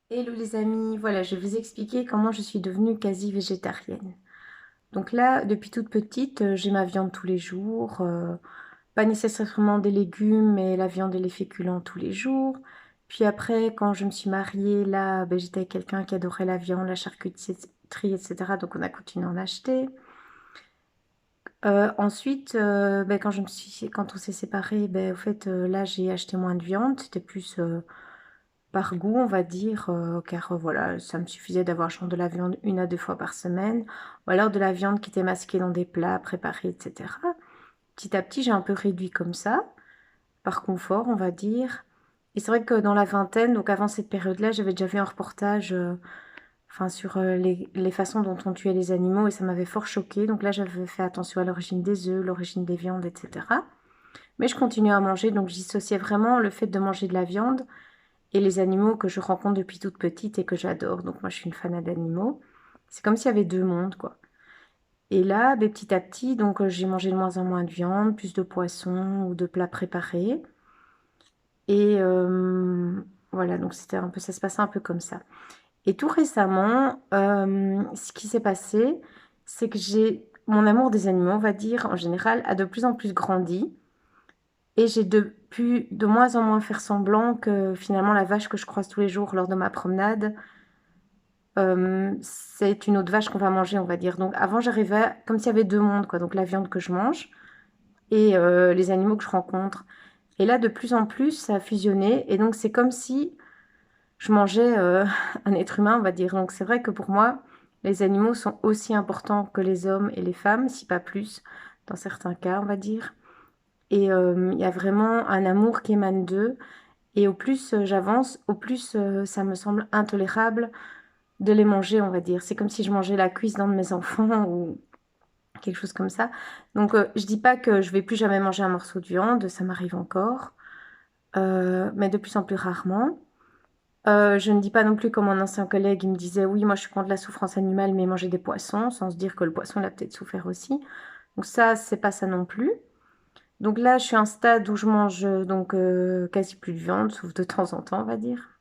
Hello les amis, voilà, je vais vous expliquer comment je suis devenue quasi végétarienne. Donc là, depuis toute petite, j'ai ma viande tous les jours, pas nécessairement des légumes, mais la viande et les féculents tous les jours. Puis après, quand je me suis mariée, là, ben, j'étais avec quelqu'un qui adorait la viande, la charcuterie, etc. Donc on a continué à en acheter. Ensuite, ben, quand on s'est séparés, ben, au fait, là, j'ai acheté moins de viande. C'était plus par goût, on va dire, car voilà, ça me suffisait d'avoir genre de la viande 1 à 2 fois par semaine, ou alors de la viande qui était masquée dans des plats préparés, etc. Petit à petit, j'ai un peu réduit comme ça, par confort, on va dire. Et c'est vrai que dans la vingtaine, donc avant cette période-là, j'avais déjà vu un reportage enfin, sur les façons dont on tuait les animaux et ça m'avait fort choquée. Donc là, j'avais fait attention à l'origine des œufs, l'origine des viandes, etc. Mais je continuais à manger, donc je dissociais vraiment le fait de manger de la viande et les animaux que je rencontre depuis toute petite et que j'adore. Donc moi, je suis une fanat d'animaux. C'est comme s'il y avait deux mondes, quoi. Et là, ben, petit à petit, donc j'ai mangé de moins en moins de viande, plus de poissons ou de plats préparés. Et voilà, donc c'était un peu, ça se passait un peu comme ça. Et tout récemment, ce qui s'est passé, c'est que mon amour des animaux, on va dire, en général, a de plus en plus grandi. Et j'ai pu de moins en moins faire semblant que finalement la vache que je croise tous les jours lors de ma promenade, c'est une autre vache qu'on va manger, on va dire. Donc avant, j'arrivais comme s'il y avait deux mondes, quoi. Donc la viande que je mange et les animaux que je rencontre. Et là, de plus en plus, ça a fusionné. Et donc c'est comme si je mangeais un être humain, on va dire. Donc c'est vrai que pour moi, les animaux sont aussi importants que les hommes et les femmes, si pas plus, dans certains cas, on va dire. Et il y a vraiment un amour qui émane d'eux. Et au plus j'avance, au plus ça me semble intolérable de les manger, on va dire. C'est comme si je mangeais la cuisse d'un de mes enfants ou quelque chose comme ça. Donc je dis pas que je vais plus jamais manger un morceau de viande, ça m'arrive encore, mais de plus en plus rarement. Je ne dis pas non plus comme mon ancien collègue, il me disait oui, moi je suis contre la souffrance animale, mais manger des poissons, sans se dire que le poisson il a peut-être souffert aussi. Donc ça, c'est pas ça non plus. Donc là, je suis à un stade où je mange donc quasi plus de viande, sauf de temps en temps, on va dire.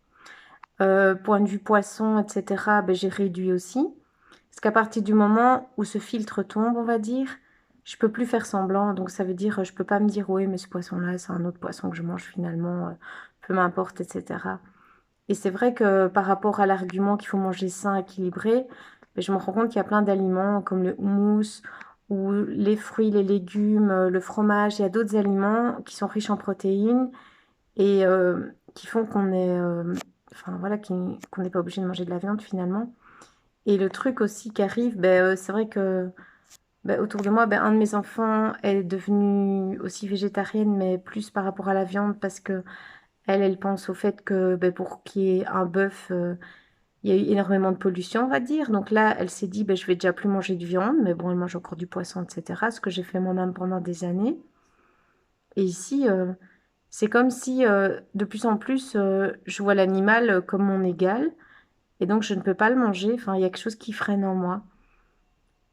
Point de vue poisson, etc., ben, j'ai réduit aussi. Parce qu'à partir du moment où ce filtre tombe, on va dire, je peux plus faire semblant. Donc ça veut dire, je peux pas me dire, oui, mais ce poisson-là, c'est un autre poisson que je mange finalement, peu m'importe, etc. Et c'est vrai que par rapport à l'argument qu'il faut manger sain, équilibré, ben, je me rends compte qu'il y a plein d'aliments comme le houmous ou les fruits, les légumes, le fromage. Il y a d'autres aliments qui sont riches en protéines et qui font qu'on est, enfin voilà, qu'on n'est pas obligé de manger de la viande finalement. Et le truc aussi qui arrive, ben, c'est vrai que ben, autour de moi, ben, un de mes enfants est devenu aussi végétarienne, mais plus par rapport à la viande parce que elle pense au fait que ben, pour qu'il y ait un bœuf, il y a eu énormément de pollution, on va dire. Donc là, elle s'est dit, ben, je vais déjà plus manger de viande, mais bon, elle mange encore du poisson, etc. Ce que j'ai fait moi-même pendant des années. Et ici, c'est comme si de plus en plus, je vois l'animal comme mon égal, et donc je ne peux pas le manger. Enfin, il y a quelque chose qui freine en moi.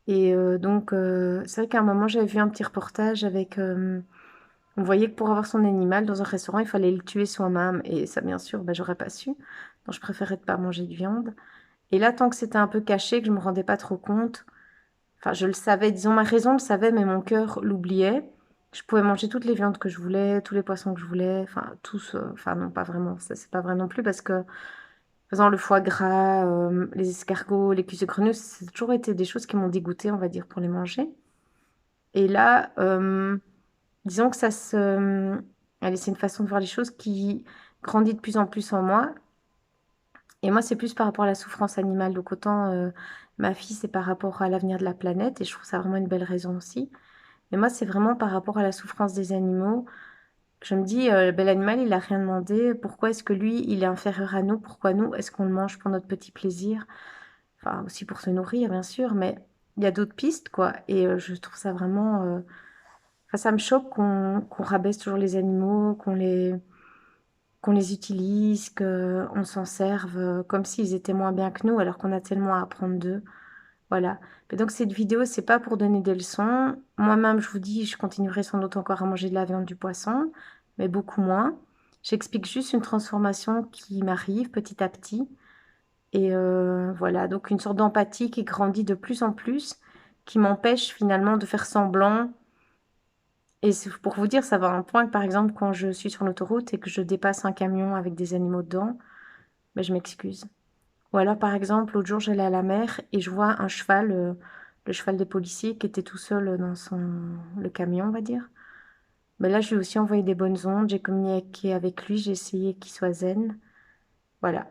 Et donc, c'est vrai qu'à un moment, j'avais vu un petit reportage avec... on voyait que pour avoir son animal dans un restaurant, il fallait le tuer soi-même. Et ça, bien sûr, ben, j'aurais pas su. Donc, je préférais ne pas manger de viande. Et là, tant que c'était un peu caché, que je me rendais pas trop compte, enfin, je le savais, disons, ma raison le savait, mais mon cœur l'oubliait. Je pouvais manger toutes les viandes que je voulais, tous les poissons que je voulais, enfin, tous, enfin, non, pas vraiment, ça, c'est pas vrai non plus, parce que, par exemple, le foie gras, les escargots, les cuisses de grenouille, c'est toujours été des choses qui m'ont dégoûtée, on va dire, pour les manger. Et là, disons que ça se... Allez, c'est une façon de voir les choses qui grandit de plus en plus en moi. Et moi, c'est plus par rapport à la souffrance animale. Donc autant ma fille, c'est par rapport à l'avenir de la planète. Et je trouve ça vraiment une belle raison aussi. Mais moi, c'est vraiment par rapport à la souffrance des animaux. Je me dis, ben, l'animal, il a rien demandé. Pourquoi est-ce que lui, il est inférieur à nous? Pourquoi nous, est-ce qu'on le mange pour notre petit plaisir? Enfin, aussi pour se nourrir, bien sûr. Mais il y a d'autres pistes, quoi. Et je trouve ça vraiment... Enfin, ça me choque qu'on rabaisse toujours les animaux, qu'on les utilise, qu'on s'en serve comme s'ils étaient moins bien que nous, alors qu'on a tellement à apprendre d'eux. Voilà. Mais donc cette vidéo, c'est pas pour donner des leçons. Moi-même, je vous dis, je continuerai sans doute encore à manger de la viande, du poisson, mais beaucoup moins. J'explique juste une transformation qui m'arrive petit à petit. Et voilà, donc une sorte d'empathie qui grandit de plus en plus, qui m'empêche finalement de faire semblant. Et pour vous dire, ça va à un point que, par exemple, quand je suis sur l'autoroute et que je dépasse un camion avec des animaux dedans, ben, je m'excuse. Ou alors, par exemple, l'autre jour, j'allais à la mer et je vois un cheval, le cheval des policiers, qui était tout seul dans le camion, on va dire. Mais là, je lui ai aussi envoyé des bonnes ondes, j'ai communiqué avec lui, j'ai essayé qu'il soit zen. Voilà.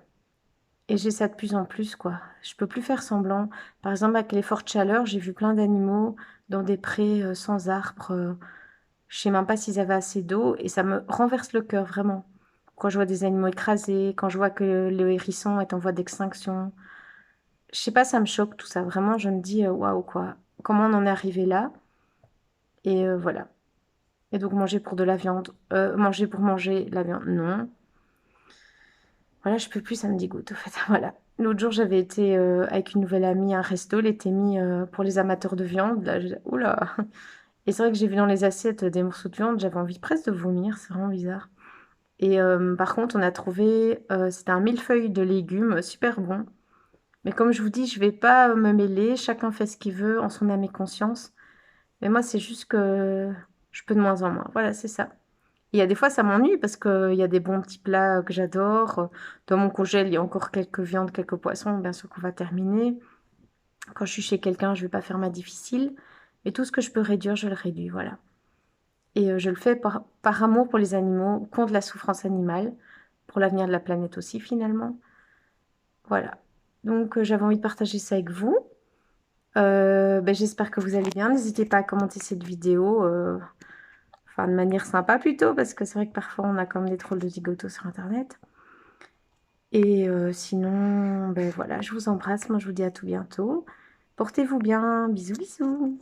Et j'ai ça de plus en plus, quoi. Je peux plus faire semblant. Par exemple, avec les fortes chaleurs, j'ai vu plein d'animaux dans des prés sans arbres. Je sais même pas s'ils avaient assez d'eau et ça me renverse le cœur, vraiment. Quand je vois des animaux écrasés, quand je vois que le hérisson est en voie d'extinction. Je sais pas, ça me choque tout ça. Vraiment, je me dis, waouh, quoi. Comment on en est arrivé là? Et voilà. Et donc, manger pour de la viande. Manger pour manger la viande, non. Voilà, je peux plus, ça me dégoûte, en fait. Voilà. L'autre jour, j'avais été avec une nouvelle amie à un resto, il était mis pour les amateurs de viande. Là, oula! Et c'est vrai que j'ai vu dans les assiettes des morceaux de viande, j'avais envie presque de vomir, c'est vraiment bizarre. Et par contre, on a trouvé, c'était un millefeuille de légumes, super bon. Mais comme je vous dis, je vais pas me mêler, chacun fait ce qu'il veut en son âme et conscience. Mais moi, c'est juste que je peux de moins en moins. Voilà, c'est ça. Il y a des fois, ça m'ennuie parce qu'il y a des bons petits plats que j'adore. Dans mon congèle, il y a encore quelques viandes, quelques poissons, bien sûr qu'on va terminer. Quand je suis chez quelqu'un, je vais pas faire ma difficile. Mais tout ce que je peux réduire, je le réduis, voilà. Et je le fais par amour pour les animaux, contre la souffrance animale, pour l'avenir de la planète aussi, finalement. Voilà. Donc, j'avais envie de partager ça avec vous. Ben, j'espère que vous allez bien. N'hésitez pas à commenter cette vidéo, enfin de manière sympa plutôt, parce que c'est vrai que parfois on a comme des trolls de zigotos sur Internet. Et sinon, ben voilà, je vous embrasse. Moi, je vous dis à tout bientôt. Portez-vous bien. Bisous, bisous.